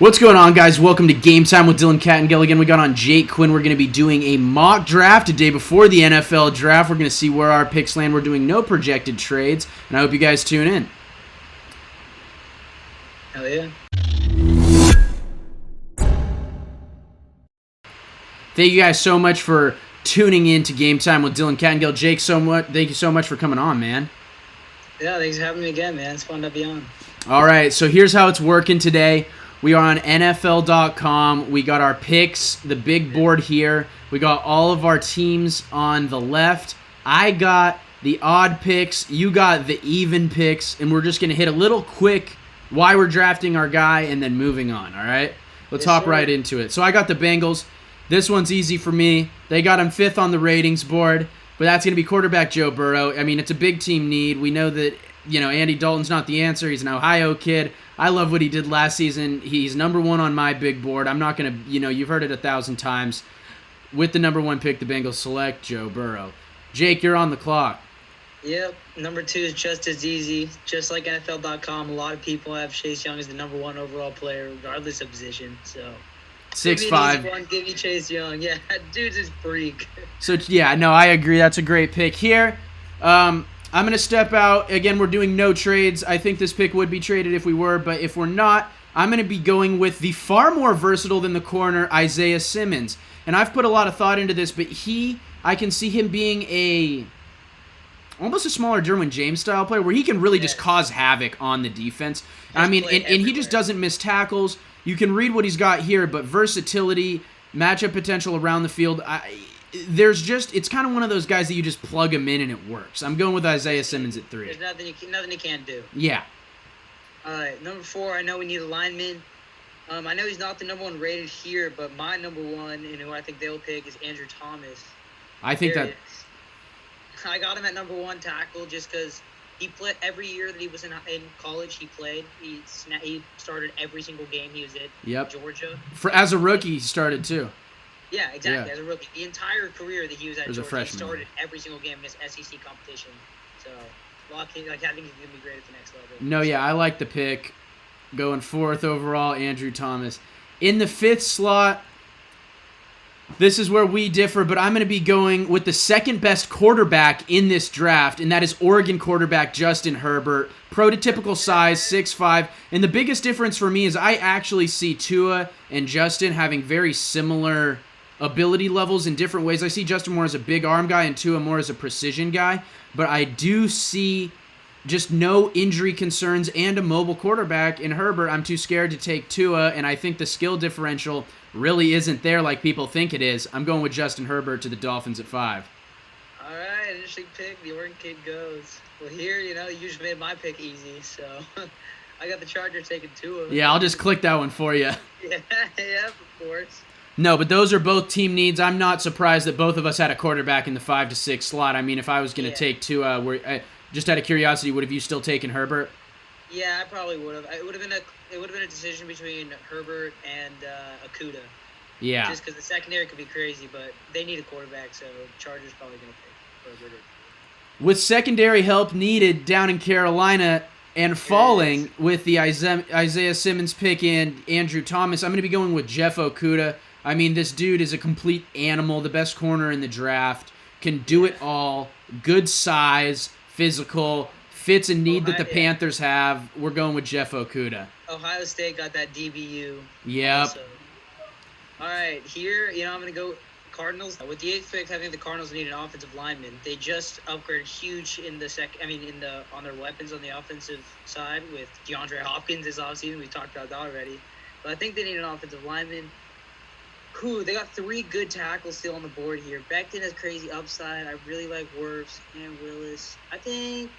What's going on, guys? Welcome to Game Time with Dylan Kattengell. Again, we got on Jake Quinn. We're going to be doing a mock draft a day before the NFL draft. We're going to see where our picks land. We're doing no projected trades, and I hope you guys tune in. Hell yeah. Thank you guys so much for tuning in to Game Time with Dylan Kattengell. Jake, thank you so much for coming on, man. Yeah, thanks for having me again, man. It's fun to be on. All right, so here's how it's working today. We are on NFL.com. We got our picks, the big board here. We got all of our teams on the left. I got the odd picks. You got the even picks. And we're just going to hit a little quick why we're drafting our guy and then moving on, all right? Let's hop right into it. So I got the Bengals. This one's easy for me. They got him 5th on the ratings board, but that's going to be quarterback Joe Burrow. I mean, it's a big team need. We know that, Andy Dalton's not the answer. He's an Ohio kid. I love what he did last season. He's number 1 on my big board. I'm not going to, you've heard it 1,000 times. With the number 1 pick, the Bengals select Joe Burrow. Jake, you're on the clock. Yep, number 2 is just as easy. Just like NFL.com, a lot of people have Chase Young as the number 1 overall player, regardless of position. So 6'5". Give me Chase Young. Yeah, dude's a freak. So, yeah, no, I agree. That's a great pick here. I'm going to step out. Again, we're doing no trades. I think this pick would be traded if we were, but if we're not, I'm going to be going with the far more versatile than the corner, Isaiah Simmons. And I've put a lot of thought into this, but I can see him being almost a smaller Derwin James style player where he can really just cause havoc on the defense. And he just doesn't miss tackles. You can read what he's got here, but versatility, matchup potential around the field, it's kind of one of those guys that you just plug him in and it works. I'm going with Isaiah Simmons at 3. There's nothing he can't do. Yeah. All right, number 4, I know we need a lineman. I know he's not the number 1 rated here, but my number 1 and who I think they'll pick is Andrew Thomas. I think that. I got him at number 1 tackle just because he played every year that he was in college. He played. He started every single game he was at Georgia. As a rookie, he started too. Yeah, exactly. Yeah. As a rookie, the entire career that he was at Georgia, he started every single game in his SEC competition. So, I think he's going to be great at the next level. No, yeah, I like the pick. Going 4th overall, Andrew Thomas. In the 5th slot, this is where we differ, but I'm going to be going with the second best quarterback in this draft, and that is Oregon quarterback Justin Herbert. Prototypical size, 6'5". And the biggest difference for me is I actually see Tua and Justin having very similar ability levels in different ways. I see Justin more as a big arm guy and Tua more as a precision guy, but I do see just no injury concerns and a mobile quarterback in Herbert. I'm too scared to take Tua, and I think the skill differential really isn't there like people think it is. I'm going with Justin Herbert to the Dolphins at 5. All right, interesting pick. The Oregon kid goes. Well, here, you just made my pick easy, so I got the Chargers taking Tua. Yeah, I'll just click that one for you. Yeah, of course. No, but those are both team needs. I'm not surprised that both of us had a quarterback in the 5 to 6 slot. I mean, if I was going to take Tua, just out of curiosity, would have you still taken Herbert? Yeah, I probably would have. It would have been a decision between Herbert and Okudah. Yeah. Just because the secondary could be crazy, but they need a quarterback, so Chargers probably going to pick Herbert. With secondary help needed down in Carolina and falling with the Isaiah Simmons pick and Andrew Thomas, I'm going to be going with Jeff Okudah. I mean, this dude is a complete animal, the best corner in the draft, can do it all, good size, physical, fits a need that the Panthers have. We're going with Jeff Okudah. Ohio State got that DBU. Yep. Also. All right, here, I'm going to go Cardinals. With the 8th pick, I think the Cardinals need an offensive lineman. They just upgraded huge on their weapons on the offensive side with DeAndre Hopkins this offseason. We talked about that already. But I think they need an offensive lineman. They got 3 good tackles still on the board here. Becton has crazy upside. I really like Wirfs and Willis. I think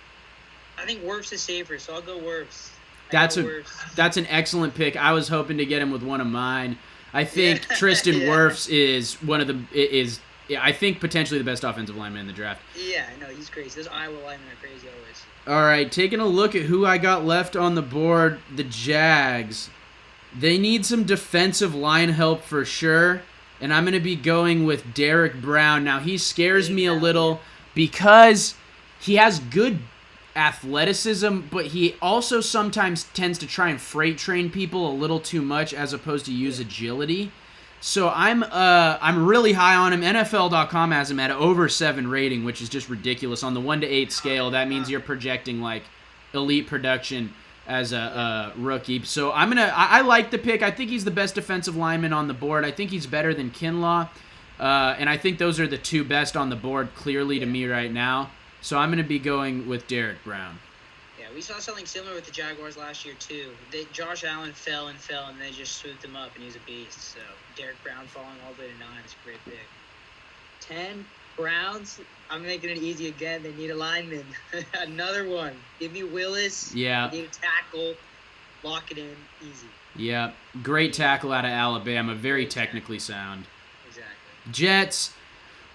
Wirfs is safer, so I'll go Wirfs. That's an excellent pick. I was hoping to get him with one of mine. I think Tristan Wirfs is I think potentially the best offensive lineman in the draft. Yeah, I know, he's crazy. Those Iowa linemen are crazy always. All right, taking a look at who I got left on the board, the Jags. They need some defensive line help for sure, and I'm going to be going with Derek Brown. Now, he scares me a little because he has good athleticism, but he also sometimes tends to try and freight train people a little too much as opposed to use agility. So I'm really high on him. NFL.com has him at over 7 rating, which is just ridiculous. On the 1 to 8 scale, that means you're projecting like elite production as a rookie. So I like the pick. I think he's the best defensive lineman on the board. I think he's better than Kinlaw. And I think those are the 2 best on the board clearly to me right now. So I'm going to be going with Derek Brown. Yeah, we saw something similar with the Jaguars last year too. Josh Allen fell, and they just swooped him up, and he's a beast. So Derek Brown falling all the way to 9 is a great pick. 10, Browns. I'm making it easy again. They need a lineman. Another one. Give me Willis. Yeah. They need a tackle. Lock it in. Easy. Yeah. Great tackle out of Alabama. Very technically sound. Exactly. Jets.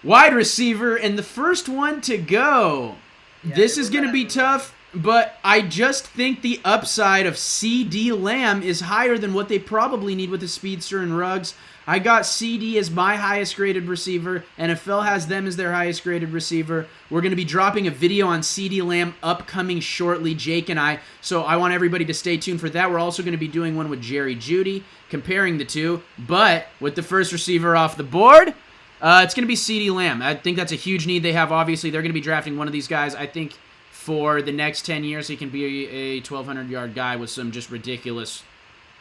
Wide receiver, and the first one to go. Yeah, this is going to be tough, but I just think the upside of CD Lamb is higher than what they probably need with the speedster and Ruggs. I got CD as my highest graded receiver. NFL has them as their highest graded receiver. We're going to be dropping a video on CD Lamb upcoming shortly, Jake and I. So I want everybody to stay tuned for that. We're also going to be doing one with Jerry Jeudy, comparing the two. But with the first receiver off the board, it's going to be CD Lamb. I think that's a huge need they have. Obviously, they're going to be drafting one of these guys. I think for the next 10 years, he can be a 1,200-yard guy with some just ridiculous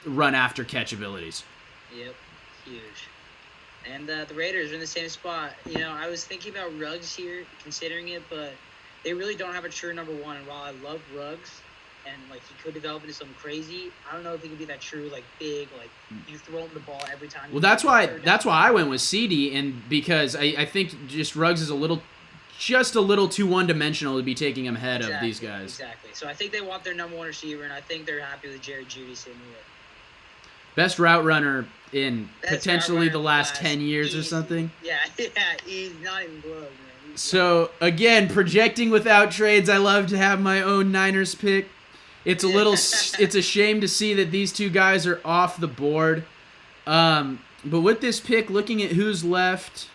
run-after-catch abilities. Yep, huge. And the Raiders are in the same spot. You know, I was thinking about Ruggs here, considering it, but they really don't have a true number 1. And while I love Ruggs, and like he could develop into something crazy, I don't know if he could be that true, like big, like you throw him the ball every time. Well, that's why I went with CD, and because I think just Ruggs is just a little too one-dimensional to be taking him ahead of these guys. Exactly. So I think they want their number 1 receiver, and I think they're happy with Jerry Jeudy sitting here. Best route runner in potentially the last 10 years or something. Yeah, he's not even close, man. So again, projecting without trades, I love to have my own Niners pick. It's a shame to see that these 2 guys are off the board. But with this pick, looking at who's left,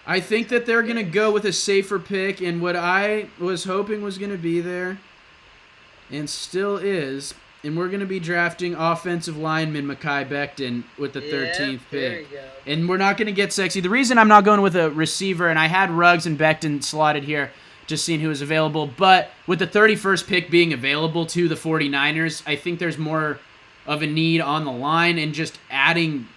I think that they're going to go with a safer pick, and what I was hoping was going to be there, and still is, and we're going to be drafting offensive lineman Mekhi Becton with the 13th pick. There you go. And we're not going to get sexy. The reason I'm not going with a receiver, and I had Ruggs and Becton slotted here, just seeing who was available, but with the 31st pick being available to the 49ers, I think there's more of a need on the line, and just adding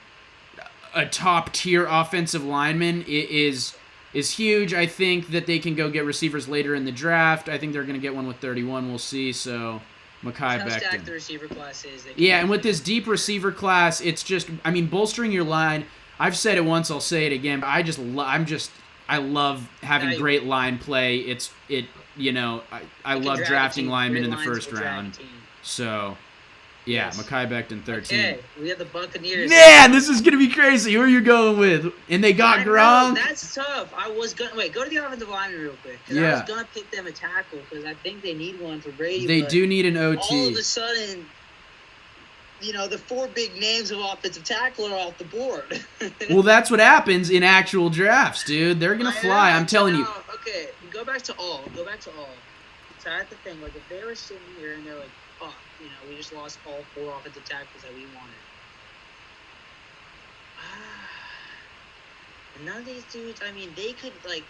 a top-tier offensive lineman is huge. I think that they can go get receivers later in the draft. I think they're going to get one with 31. We'll see, so Mekhi Becton. Stacked the receiver class is. Yeah, and with this deep receiver class, it's just, I mean, bolstering your line. I've said it once, I'll say it again, but I love having great line play. I love drafting linemen in the first round. So, yeah, yes. Mekhi Becton 13. Okay, we have the Buccaneers. Man, this is going to be crazy. Who are you going with? And they got Gronk. That's tough. I was going to... Go to the offensive line real quick. Because I was going to pick them a tackle because I think they need one for Brady. They do need an OT. All of a sudden, the 4 big names of offensive tackle are off the board. Well, that's what happens in actual drafts, dude. They're going to fly. I'm telling you. Okay, go back to all. So I have to think, like, if they were sitting here and they're like, fuck, we just lost all 4 offensive tackles that we wanted. None of these dudes, I mean, they could, like,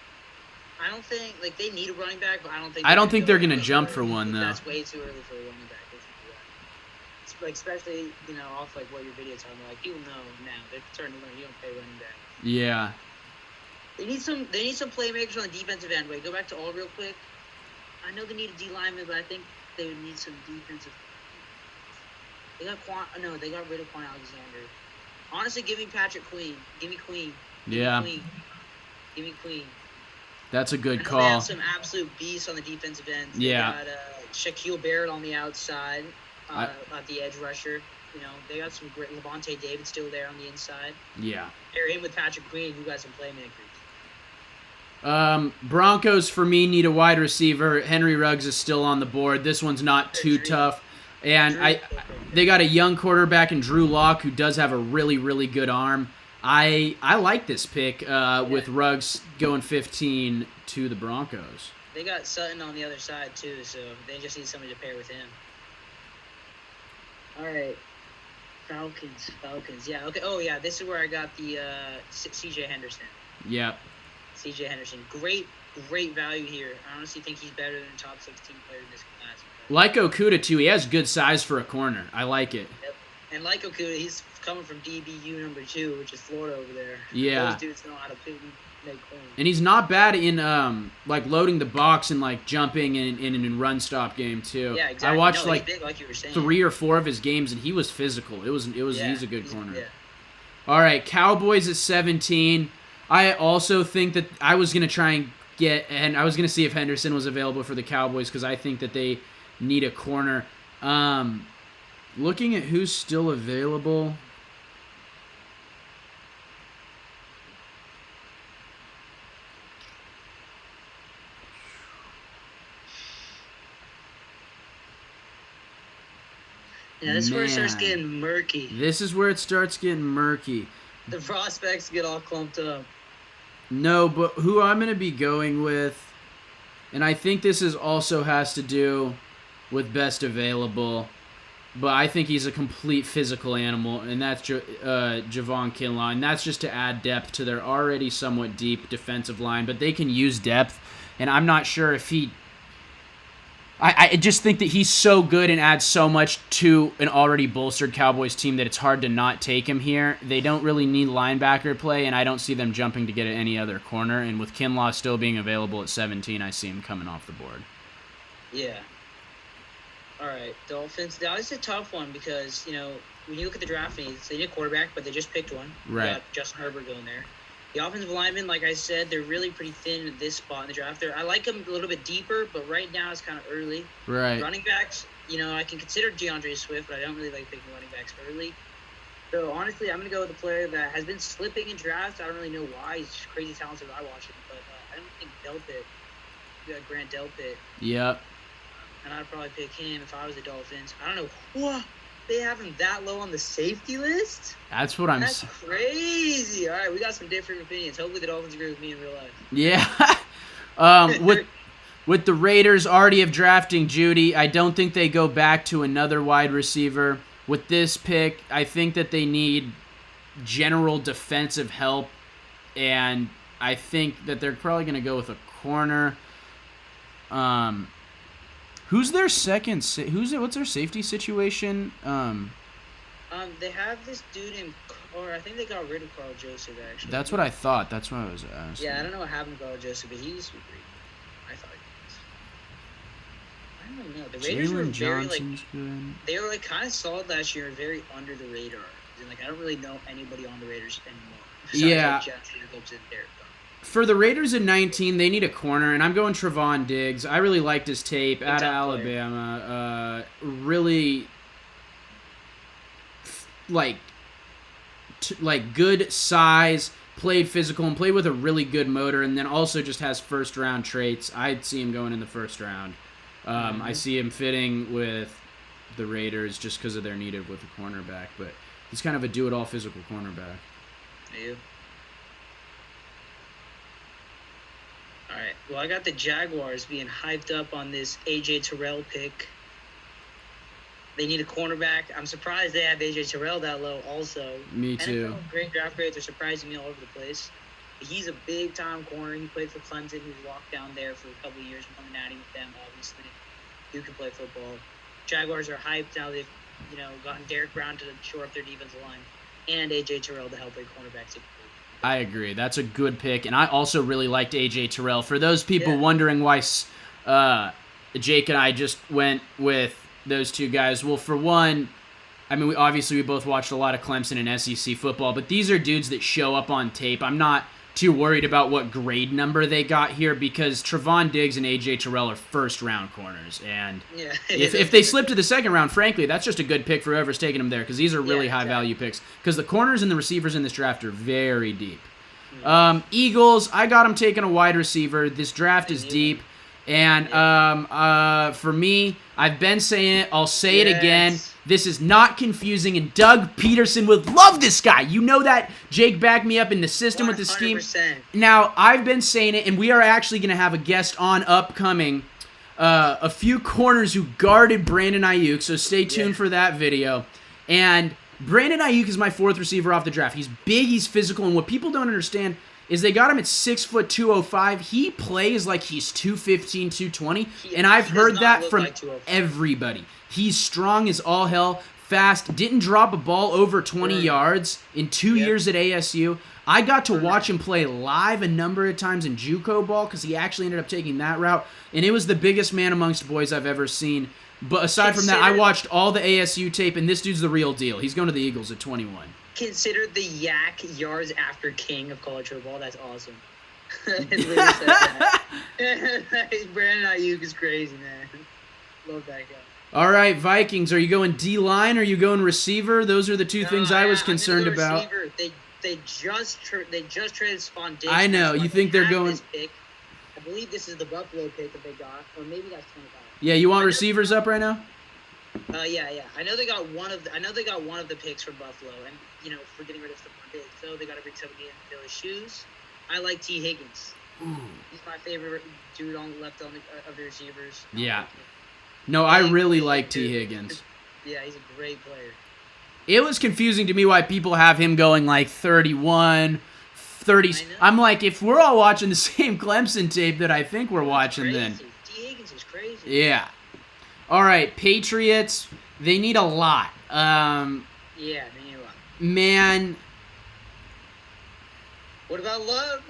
I don't think, like, they need a running back, but I don't think they're going to jump for one, though. That's way too early for a running back. It's like, especially, off, like, what your video's talking about. Like, people know now. They're starting to learn you don't pay running back. Yeah. They need some playmakers on the defensive end. Wait, go back to all real quick. I know they need a D lineman, but I think they would need some defensive. They got they got rid of Quan Alexander. Honestly, give me Patrick Queen. Give me Queen. Yeah. Give me Queen. That's a good call. They have some absolute beasts on the defensive end. Yeah. They got Shaquille Barrett on the outside, at the edge rusher. They got some great Levante David still there on the inside. Yeah. Pair him with Patrick Queen, who got some playmakers. Broncos, for me, need a wide receiver. Henry Ruggs is still on the board. This one's not too tough. And they got a young quarterback in Drew Lock who does have a really, really good arm. I like this pick with Ruggs going 15 to the Broncos. They got Sutton on the other side too, so they just need somebody to pair with him. All right. Falcons. Yeah, okay. Oh, yeah, this is where I got the C.J. Henderson. Yep. C.J. Henderson. Great value here. I honestly think he's better than the top 16 player in this class. Like Okuda, too. He has good size for a corner. I like it. Yep. And like Okuda, he's coming from DBU number 2, which is Florida over there. Yeah. Those dudes know how to make corners. And he's not bad in like loading the box and like jumping in run stop game too. Yeah, exactly. I watched he's big, like you were saying. 3 or 4 of his games and he was physical. He's a good corner. Yeah. All right, Cowboys at 17. I also think that I was gonna try and I was gonna see if Henderson was available for the Cowboys because I think that they need a corner. Looking at who's still available. Yeah, this is where it starts getting murky. This is where it starts getting murky. The prospects get all clumped up. No, but who I'm going to be going with, and I think this also has to do with best available, but I think he's a complete physical animal, and that's Javon Kinlaw, and that's just to add depth to their already somewhat deep defensive line, but they can use depth, and I'm not sure if he... I just think that he's so good and adds so much to an already bolstered Cowboys team that it's hard to not take him here. They don't really need linebacker play, and I don't see them jumping to get at any other corner. And with Kinlaw still being available at 17, I see him coming off the board. Yeah. All right, Dolphins. Now, this is a tough one because, when you look at the draft needs, they need a quarterback, but they just picked one. Right. They got Justin Herbert going there. The offensive linemen, like I said, they're really pretty thin at this spot in the draft. I like them a little bit deeper, but right now it's kind of early. Right. Running backs, I can consider DeAndre Swift, but I don't really like picking running backs early. So, honestly, I'm going to go with a player that has been slipping in drafts. I don't really know why. He's just crazy talented. I watch him, but I don't think Delpit. We got Grant Delpit. Yep. And I'd probably pick him if I was the Dolphins. I don't know. What? They have him that low on the safety list? That's what I'm saying. That's crazy. All right, we got some different opinions. Hopefully the Dolphins agree with me in real life. Yeah. With the Raiders already have drafting Judy, I don't think they go back to another wide receiver. With this pick, I think that they need general defensive help, and I think that they're probably going to go with a corner. Who's their second? What's their safety situation? They have this dude named, or I think they got rid of Carl Joseph actually. That's what I thought. That's what I was asking. Yeah, I don't know what happened to Carl Joseph, but he used to be great. I thought he was. I don't know. The Raiders were very good. They were kind of solid last year, very under the radar. And I don't really know anybody on the Raiders anymore. Yeah. For the Raiders at 19, they need a corner, and I'm going Trevon Diggs. I really liked his tape out of Alabama. Really, good size, played physical, and played with a really good motor, and then also just has first-round traits. I'd see him going in the first round. I see him fitting with the Raiders just because of their need with a cornerback, but he's kind of a do-it-all physical cornerback. Yeah. All right. Well, I got the Jaguars being hyped up on this A.J. Terrell pick. They need a cornerback. I'm surprised they have A.J. Terrell that low also. Me too. Great draft grades are surprising me all over the place. He's a big-time corner. He played for Clemson. He was locked down there for a couple of years, won the Natty with them, obviously. You can play football. Jaguars are hyped now. They've, gotten Derek Brown to shore up their defensive line and A.J. Terrell to help play cornerbacks. I agree. That's a good pick, and I also really liked A.J. Terrell. For those people wondering why Jake and I just went with those two guys, well, for one, I mean, we both watched a lot of Clemson and SEC football, but these are dudes that show up on tape. I'm not too worried about what grade number they got here because Trevon Diggs and A.J. Terrell are first-round corners, and if they slip to the second round, frankly, that's just a good pick for whoever's taking them there because these are really high-value picks because the corners and the receivers in this draft are very deep. Eagles, I got them taking a wide receiver. This draft is deep. And for me, I've been saying it. I'll say it again. Yes. This is not confusing, and Doug Peterson would love this guy. You know that. Jake backed me up in the system with the scheme. 100%. Now, I've been saying it, and we are actually going to have a guest on upcoming. A few corners who guarded Brandon Ayuk, so stay tuned for that video. And Brandon Ayuk is my fourth receiver off the draft. He's big, he's physical, and what people don't understand is they got him at 6'2", 205. He plays like he's 215, 220, and I've heard that from everybody. He's strong as all hell, fast, didn't drop a ball over 20 yards in 2 years at ASU. I got to watch him play live a number of times in JUCO ball because he actually ended up taking that route, and it was the biggest man amongst boys I've ever seen. But aside from that, I watched all the ASU tape, and this dude's the real deal. He's going to the Eagles at 21. Considered the yak yards after king of college football. That's awesome. It literally says that. Brandon Ayuk is crazy, man. Love that guy. All right, Vikings. Are you going D-line or are you going receiver? Those are the two things I was concerned about. They just traded Spawn Diggs. I know. You think they're going? Pick. I believe this is the Buffalo pick that they got, or maybe that's 25. Yeah, you want receivers up right now? Yeah. I know they got one of the picks from Buffalo, and for getting rid of Stephon Diggs, so they got to bring somebody in to fill his shoes. I like T. Higgins. Ooh. He's my favorite dude of the receivers. Yeah. No, I really like T. Higgins. Yeah, he's a great player. It was confusing to me why people have him going like 31, 30. I'm like, if we're all watching the same Clemson tape that I think we're watching, then. T. Higgins is crazy. Yeah. All right, Patriots. They need a lot. Yeah, they need a lot. Man. What about Love?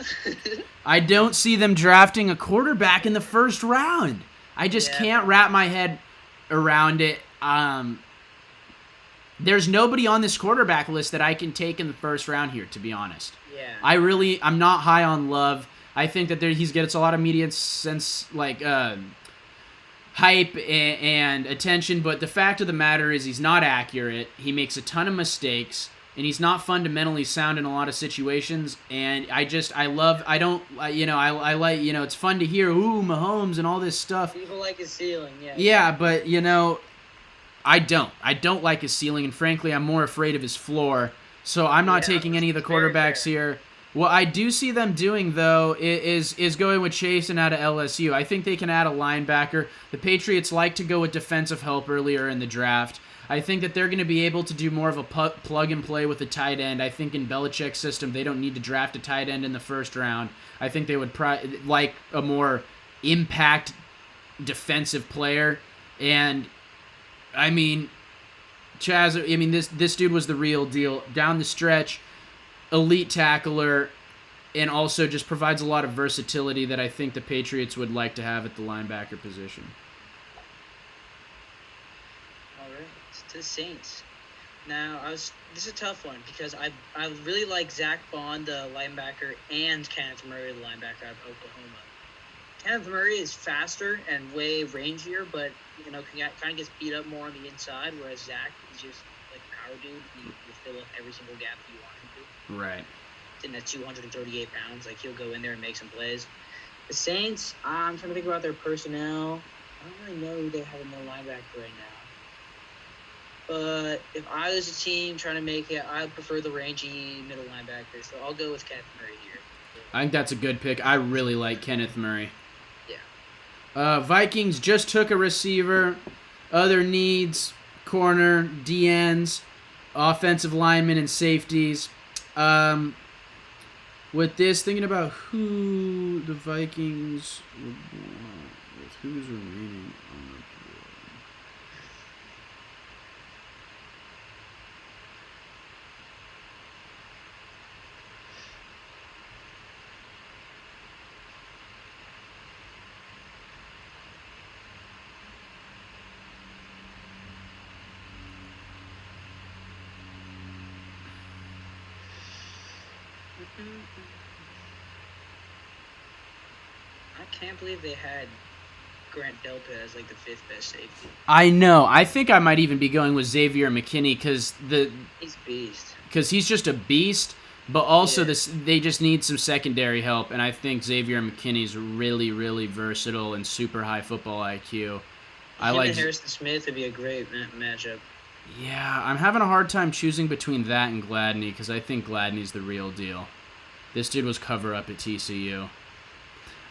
I don't see them drafting a quarterback in the first round. I just can't wrap my head around it. There's nobody on this quarterback list that I can take in the first round here, to be honest. Yeah. I'm not high on Love. I think that he gets a lot of media hype and attention, but the fact of the matter is he's not accurate. He makes a ton of mistakes, and he's not fundamentally sound in a lot of situations. And it's fun to hear, ooh, Mahomes and all this stuff. People like his ceiling, yeah. Yeah, but, I don't like his ceiling, and frankly, I'm more afraid of his floor. So I'm not taking any of the quarterbacks here. What I do see them doing, though, is going with Chasen out of LSU. I think they can add a linebacker. The Patriots like to go with defensive help earlier in the draft. I think that they're going to be able to do more of a plug and play with a tight end. I think in Belichick's system, they don't need to draft a tight end in the first round. I think they would like a more impact defensive player. And I mean, this dude was the real deal. Down the stretch, elite tackler, and also just provides a lot of versatility that I think the Patriots would like to have at the linebacker position. All right, to the Saints. Now, this is a tough one because I really like Zach Bond, the linebacker, and Kenneth Murray, the linebacker out of Oklahoma. Kenneth Murray is faster and way rangier, but kind of gets beat up more on the inside, whereas Zach is just like a power dude. He will fill up every single gap you want him to. Right. And at 238 pounds, like he'll go in there and make some plays. The Saints, I'm trying to think about their personnel. I don't really know who they have in their linebacker right now. But if I was a team trying to make it, I'd prefer the rangy middle linebacker. So I'll go with Kenneth Murray here. I think that's a good pick. I really like Kenneth Murray. Yeah. Vikings just took a receiver. Other needs, corner, DNs, offensive linemen, and safeties. With this, thinking about who the Vikings would want, with who's remaining on the board. I can't believe they had Grant Delpit as like the fifth best safety. I know. I think I might even be going with Xavier McKinney because he's beast. Because he's just a beast. But also, they just need some secondary help, and I think Xavier McKinney's really, really versatile and super high football IQ. Him and Harrison Smith would be a great matchup. Yeah, I'm having a hard time choosing between that and Gladney because I think Gladney's the real deal. This dude was cover-up at TCU.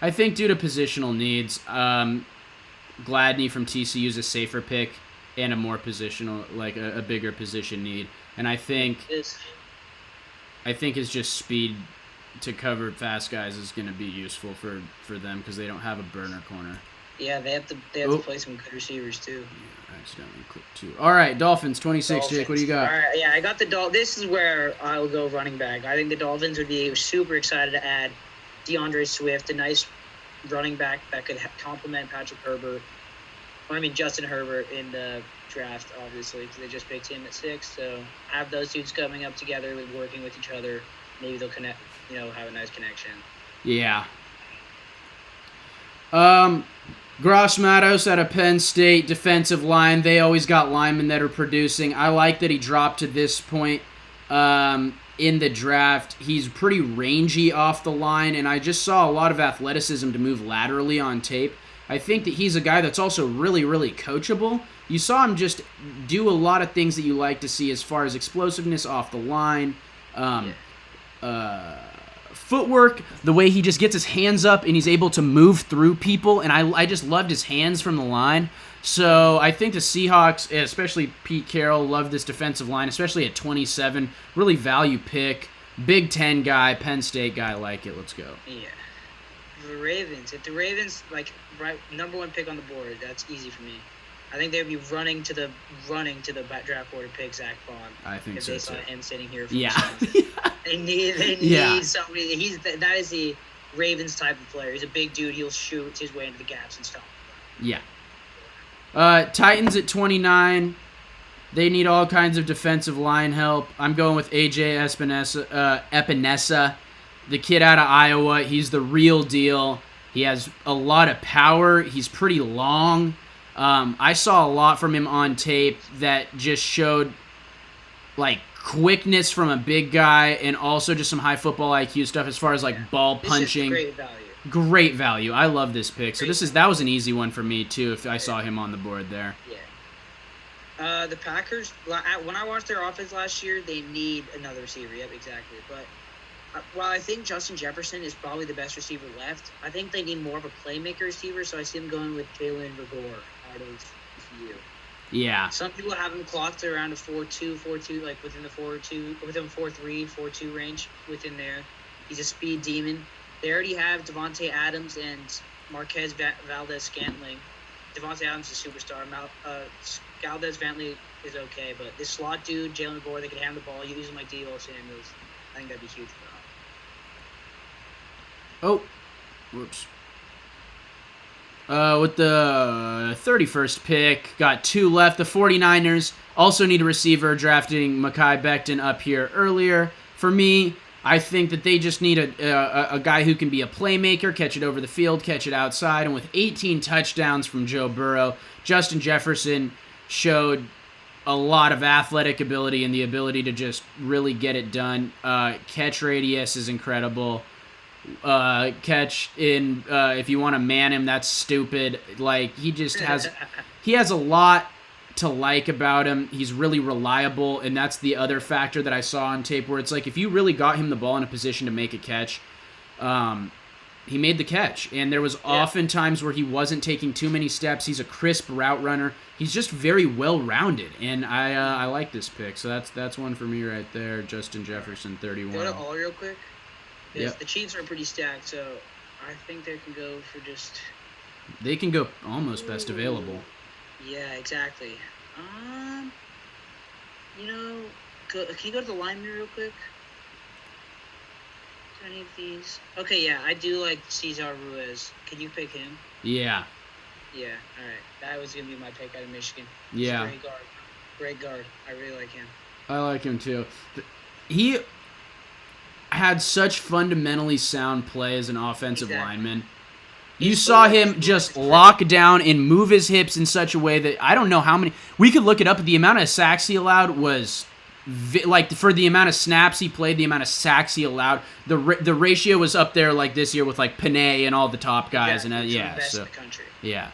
I think due to positional needs, Gladney from TCU is a safer pick and a more positional, like a bigger position need. And I think his just speed to cover fast guys is going to be useful for them because they don't have a burner corner. Yeah, they have to play some good receivers too. Yeah, I accidentally clicked two. All right, Dolphins 26. Jake, what do you got? All right, yeah, I got the Dolphins. This is where I'll go running back. I think the Dolphins would be super excited to add DeAndre Swift, a nice running back that could complement Justin Herbert in the draft, obviously, because they just picked him at 6. So have those dudes coming up together and working with each other. Maybe they'll connect, have a nice connection. Yeah. Gross Matos out of Penn State, defensive line. They always got linemen that are producing. I like that he dropped to this point in the draft. He's pretty rangy off the line, and I just saw a lot of athleticism to move laterally on tape. I think that he's a guy that's also really, really coachable. You saw him just do a lot of things that you like to see as far as explosiveness off the line, footwork, the way he just gets his hands up and he's able to move through people, and I just loved his hands from the line. So I think the Seahawks, especially Pete Carroll, love this defensive line, especially at 27. Really value pick. Big Ten guy, Penn State guy, like it. Let's go. Yeah. The Ravens. If the Ravens, number 1 pick on the board, that's easy for me. I think they'd be running to the draft board to pick Zach Bond. I think so. If they saw him sitting here. They need somebody. That is the Ravens type of player. He's a big dude. He'll shoot his way into the gaps and stuff. Yeah. Titans at 29. They need all kinds of defensive line help. I'm going with AJ Epinesa, the kid out of Iowa. He's the real deal. He has a lot of power. He's pretty long. I saw a lot from him on tape that just showed quickness from a big guy and also just some high football IQ stuff as far as ball punching. Great value. Great value. I love this pick. So that was an easy one for me too if I saw him on the board there. Yeah. The Packers, when I watched their offense last year, they need another receiver. Yep, exactly. But while I think Justin Jefferson is probably the best receiver left, I think they need more of a playmaker receiver, so I see them going with Jalen Reagor out of TCU. Yeah. Some people have him clocked around a 4.2, within the 4.2, within 4.3, 4.2 range within there. He's a speed demon. They already have Devontae Adams and Marquez Valdez-Scantling. Devontae Adams is a superstar. Valdez-Scantling is okay, but this slot dude, Jalen Reagor, they can hand the ball. You use him like Deebo Samuels. I think that'd be huge for them. Oh, whoops. With the 31st pick, got 2 left. The 49ers also need a receiver, drafting Mekhi Becton up here earlier. For me, I think that they just need a guy who can be a playmaker, catch it over the field, catch it outside. And with 18 touchdowns from Joe Burrow, Justin Jefferson showed a lot of athletic ability and the ability to just really get it done. Catch radius is incredible. Catch in if you want to man him, that's stupid. He just has a lot to like about him. He's really reliable, and that's the other factor that I saw on tape where it's if you really got him the ball in a position to make a catch, he made the catch. And there was often times where he wasn't taking too many steps. He's a crisp route runner. He's just very well-rounded, and I like this pick. So that's one for me right there. Justin Jefferson, 31. Go to all real quick. Yep. The Chiefs are pretty stacked, so I think they can go for just... They can go almost best available. Yeah, exactly. Can you go to the lineman real quick? Any of these? Okay, yeah, I do like Cesar Ruiz. Can you pick him? Yeah. Yeah, all right. That was going to be my pick out of Michigan. Yeah. Great guard. I really like him. I like him too. He had such fundamentally sound play as an offensive lineman. You saw him just lock down and move his hips in such a way that I don't know how many. We could look it up, but the amount of sacks he allowed was like for the amount of snaps he played, the amount of sacks he allowed, the ratio was up there like this year with like Panay and all the top guys. Yeah, And the best in the country. Yeah.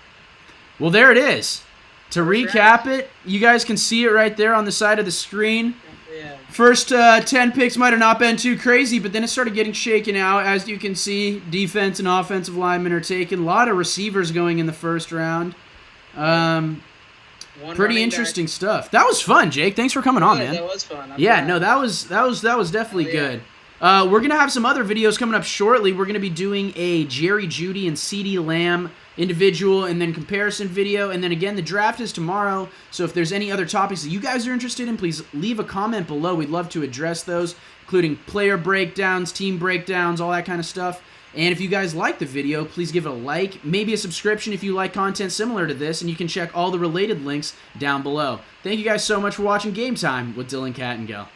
Well, there it is. To recap it, you guys can see it right there on the side of the screen. Yeah. First 10 picks might have not been too crazy, but then it started getting shaken out. As you can see, defense and offensive linemen are taken. A lot of receivers going in the first round. Pretty interesting stuff. That was fun, Jake. Thanks for coming on, man. That was fun. That was definitely good. We're gonna have some other videos coming up shortly. We're gonna be doing a Jerry Jeudy and CeeDee Lamb individual and then comparison video, and then again the draft is tomorrow. So if there's any other topics that you guys are interested in, please leave a comment below. We'd love to address those, including player breakdowns, team breakdowns, all that kind of stuff. And if you guys like the video, please give it a like, maybe a subscription if you like content similar to this, and you can check all the related links down below. Thank you guys so much for watching Game Time with Dylan Kattengell.